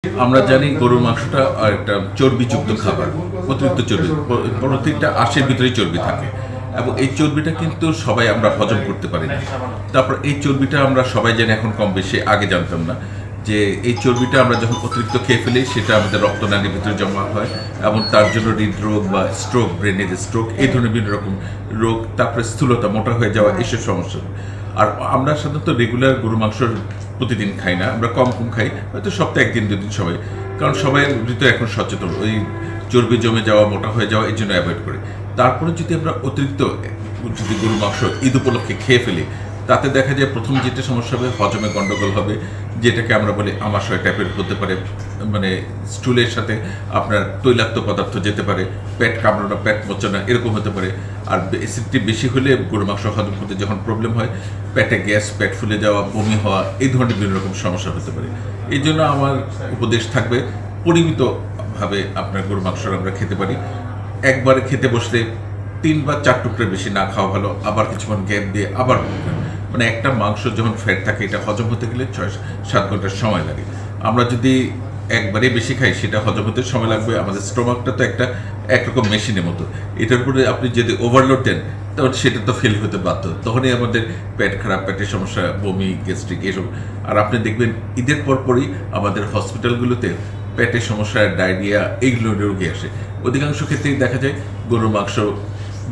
আমরা জানি গরুর মাংসটা একটা চর্বিযুক্ত খাবার, অতিরিক্ত চর্বি, প্রত্যেকটা আঁশের ভিতরেই চর্বি থাকে এবং এই চর্বিটা কিন্তু সবাই আমরা হজম করতে পারি না। তারপর এই চর্বিটা আমরা সবাই জানি, এখন কম বেশি, আগে জানতাম না যে এই চর্বিটা আমরা যখন অতিরিক্ত খেয়ে ফেলি সেটা আমাদের রক্তনালীর ভিতরে জমা হয় এবং তার জন্য হৃদরোগ বা স্ট্রোক, ব্রেনের স্ট্রোক, এই ধরনের বিভিন্ন রকম রোগ, তারপরে স্থূলতা, মোটা হয়ে যাওয়া, এসব সমস্যা। আর আমরা সাধারণত রেগুলার গরু মাংস প্রতিদিন খাই না, আমরা কম খাই, হয়তো সপ্তাহে একদিন দুদিন সবাই, কারণ সবাই ঋতু এখন সচেতন, ওই চর্বি জমে যাওয়া, মোটা হয়ে যাওয়া, এই জন্য অ্যাভয়েড করি। তারপরে যদি আমরা অতিরিক্ত গরু মাংস ঈদ উপলক্ষে খেয়ে ফেলি, তাতে দেখা যায় প্রথম যেটা সমস্যা হবে, হজমে গন্ডগোল হবে, যেটাকে আমরা বলি আমাশয় টাইপের হতে পারে, মানে স্টুলের সাথে আপনার তৈলাক্ত পদার্থ যেতে পারে, পেট কামড়ানো, পেট মোচানো, এরকম হতে পারে। আর অ্যাসিডিটি বেশি হলে গরু মাংস হজম করতে যখন প্রবলেম হয়, পেটে গ্যাস, পেট ফুলে যাওয়া, বমি হওয়া, এই ধরনের বিভিন্ন রকম সমস্যা হতে পারে। এই জন্য আমার উপদেশ থাকবে, পরিমিতভাবে আপনার গরু মাংস আমরা খেতে পারি। একবারে খেতে বসলে 3 বা 4 টুকরার বেশি না খাওয়া ভালো, আবার কিছুক্ষণ গ্যাপ দিয়ে আবার, মানে একটা মাংস যখন ফ্যাট থাকে এটা হজম হতে গেলে 6-7 ঘন্টার সময় লাগে। আমরা যদি একবারে বেশি খাই সেটা হজম হতে সময় লাগবে। আমাদের স্টোমাকটা তো একরকম মেশিনের মতো, এটার উপরে আপনি যদি ওভারলোড দেন তখন সেটা তো ফেল হতে বাধ্য, তখনই আমাদের পেট খারাপ, পেটের সমস্যা, বমি, গ্যাস্ট্রিক, এসব। আর আপনি দেখবেন ঈদের পরপরই আমাদের হসপিটালগুলোতে পেটের সমস্যা, ডায়রিয়া, এইগুলো রোগী আসে। অধিকাংশ ক্ষেত্রেই দেখা যায় গরুর মাংস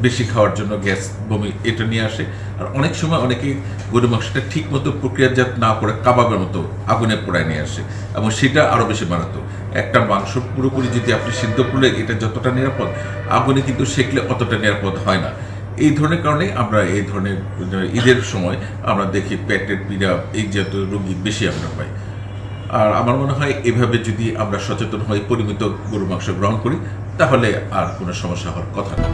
বেশি খাওয়ার জন্য গ্যাস, বমি, এটা নিয়ে আসে। আর অনেক সময় অনেকেই গরুর মাংসটা ঠিক মতো প্রক্রিয়াজাত না করে কাবাবের মতো আগুনে পোড়ায় নিয়ে আসে এবং সেটা আরও বেশি মারাত্মক। একটা মাংস পুরোপুরি যদি আপনি সিদ্ধ করলে এটা যতটা নিরাপদ, আগুনে কিন্তু সেকলে অতটা নিরাপদ হয় না। এই ধরনের কারণে আমরা এই ধরনের ঈদের সময় আমরা দেখি পেটের পীড়া, এই জাতীয় রোগী বেশি আমরা পাই। আর আমার মনে হয় এভাবে যদি আমরা সচেতন হই, পরিমিত গরু মাংস গ্রহণ করি, তাহলে আর কোনো সমস্যা হওয়ার কথা না।